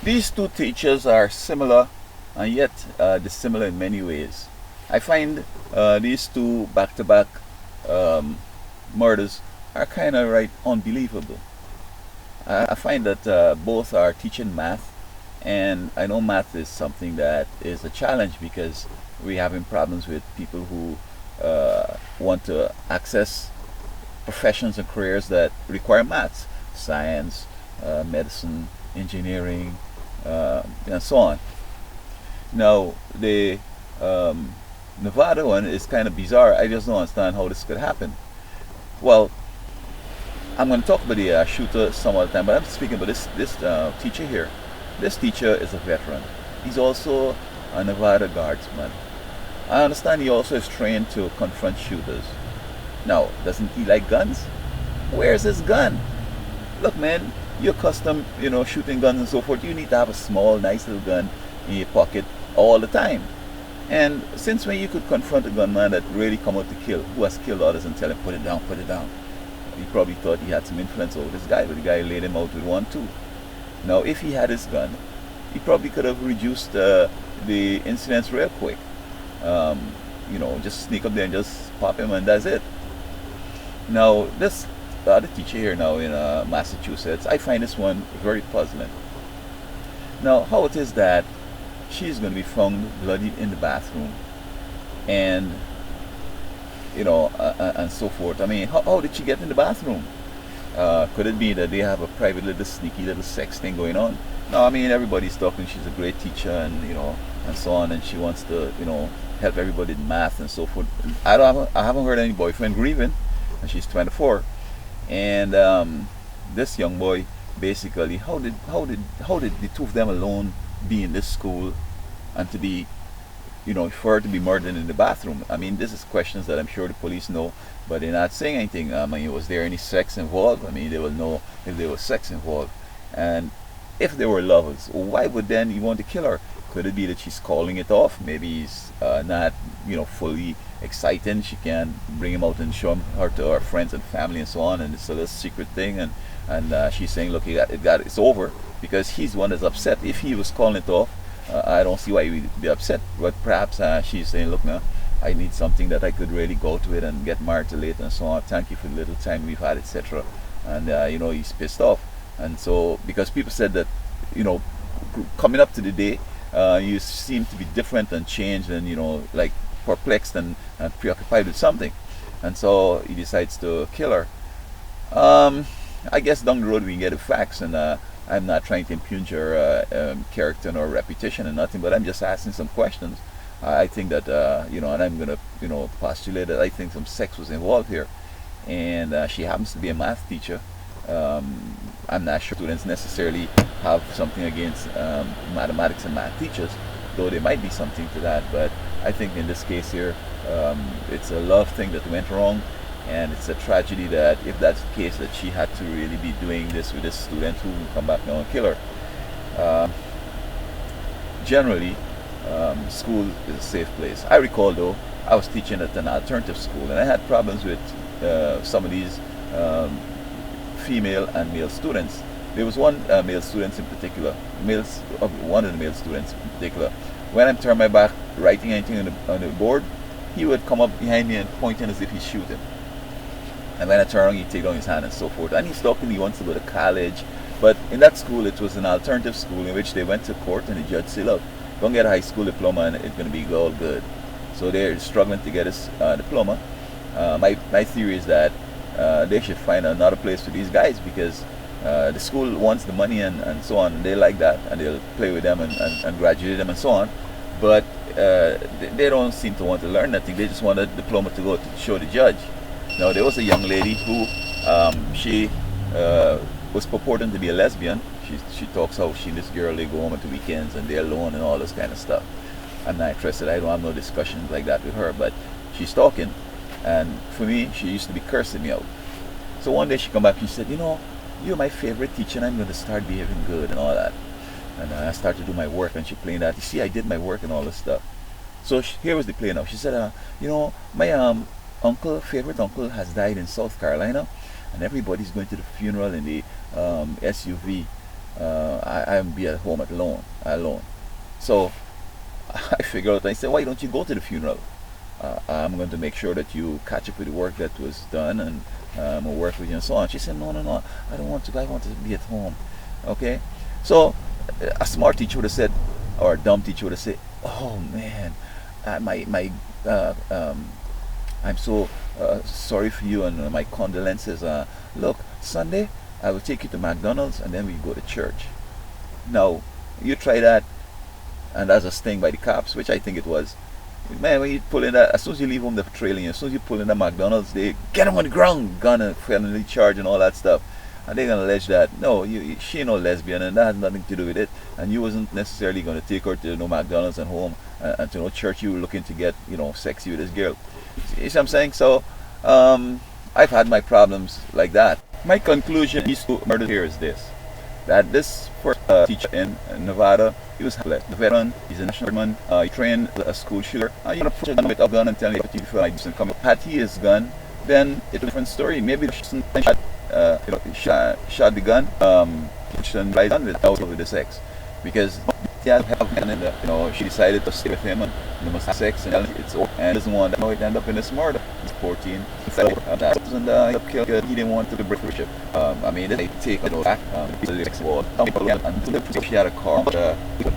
These two teachers are similar and yet dissimilar in many ways. I find these two back-to-back um, murders are kind of right unbelievable. I find that both are teaching math, and I know math is something that is a challenge because we're having problems with people who want to access professions and careers that require maths, science, medicine, engineering, and so on. Now, the Nevada one is kind of bizarre. I just don't understand how this could happen. Well, I'm going to talk about the shooter some other time, but I'm speaking about this teacher here. This teacher is a veteran. He's also a Nevada guardsman. I understand he also is trained to confront shooters. Now, doesn't he like guns? Where's his gun? Look, man, you're accustomed, shooting guns and so forth. You need to have a small, nice little gun in your pocket all the time. And since when you could confront a gunman that really come out to kill, who has killed others, and tell him, put it down, put it down. He probably thought he had some influence over this guy, but the guy laid him out with one too. Now, if he had his gun, he probably could have reduced the incidents real quick. Just sneak up there and just pop him, and that's it. Now, this other teacher here now in Massachusetts, I find this one very puzzling. Now, how it is that she's going to be found bloody in the bathroom, and and so forth. I mean, how did she get in the bathroom? Could it be that they have a private little sneaky little sex thing going on? No, I mean, everybody's talking she's a great teacher, and and so on, and she wants to help everybody in math and so forth. I haven't heard any boyfriend grieving, and she's 24. And this young boy, basically, how did the two of them alone be in this school, and to be for her to be murdered in the bathroom? I mean, this is questions that I'm sure the police know, but they're not saying anything. I mean, was there any sex involved? I mean, they will know if there was sex involved. And if they were lovers, why would then you want to kill her? Could it be that she's calling it off? Maybe he's not, fully excited. She can bring him out and show her to her friends and family and so on, and it's a little secret thing. And she's saying, look, it's over, because he's the one that's upset. If he was calling it off, I don't see why he would be upset. But perhaps she's saying, look, now I need something that I could really go to it and get married to later and so on. Thank you for the little time we've had, etc. And he's pissed off. And so, because people said that, coming up to the day, you seem to be different and changed and like perplexed and preoccupied with something. And so he decides to kill her. I guess down the road we can get the facts, and I'm not trying to impugn her character nor reputation or nothing, but I'm just asking some questions. I think that and I'm gonna postulate that I think some sex was involved here, and she happens to be a math teacher. I'm not sure students necessarily have something against mathematics and math teachers, though there might be something to that. But I think in this case here, it's a love thing that went wrong, and it's a tragedy that if that's the case, that she had to really be doing this with this student who will come back now and kill her. Generally, school is a safe place. I recall, though, I was teaching at an alternative school, and I had problems with some of these female and male students. There was one male student in particular, one of the male students in particular. When I'm turning my back, writing anything on the board, he would come up behind me and pointing as if he's shooting. And when I turn around, he'd take down his hand and so forth. And he's talking, he wants to go to college. But in that school, it was an alternative school in which they went to court and the judge said, look, go and get a high school diploma and it's going to be all good. So they're struggling to get his diploma. My theory is that they should find another place for these guys, because the school wants the money and so on, and they like that, and they'll play with them and graduate them and so on. But they don't seem to want to learn nothing. They just want a diploma to go to show the judge. Now, there was a young lady who she was purporting to be a lesbian. She talks how she and this girl, they go home at the weekends and they're alone and all this kind of stuff. I'm not interested. I don't have no discussions like that with her, but she's talking. And for me, she used to be cursing me out. So one day she come back and she said, you're my favorite teacher and I'm going to start behaving good and all that. And I started to do my work, and she playing that. You see, I did my work and all this stuff. So here was the play now. She said, my favorite uncle has died in South Carolina, and everybody's going to the funeral in the SUV. I'm be at home alone. So I figured out. I said, why don't you go to the funeral? I'm going to make sure that you catch up with the work that was done, and I'll work with you and so on. She said, no, no, no, I don't want to go. I want to be at home. Okay, so a smart teacher would have said, or a dumb teacher would have said, oh man, my I'm so sorry for you, and my condolences. Look, Sunday I will take you to McDonald's and then we go to church. Now, you try that, and that's a sting by the cops, which I think it was. Man, when you pull in that, as soon as you leave home, they're trailing you. As soon as you pull in the McDonald's, they get him on the ground, gun and felony charge and all that stuff. And they're gonna allege that no, she ain't no lesbian, and that has nothing to do with it. And you wasn't necessarily gonna take her to no McDonald's and home and to no church. You were looking to get sexy with this girl. You see what I'm saying? So I've had my problems like that. My conclusion these two murders here is this: that this first teacher in Nevada, he was a veteran, he's a national man, he trained a school shooter. You can approach a gun with a gun and tell him if you feel like this and come. Had he his gun, then it's a different story. Maybe the shot the gun, shouldn't lie down with the sex. Because she decided to stay with him and they must have sex and it's over, and doesn't want it end up in this murder. He's 14, and he didn't want to break the relationship. I mean, they take back, she had a car,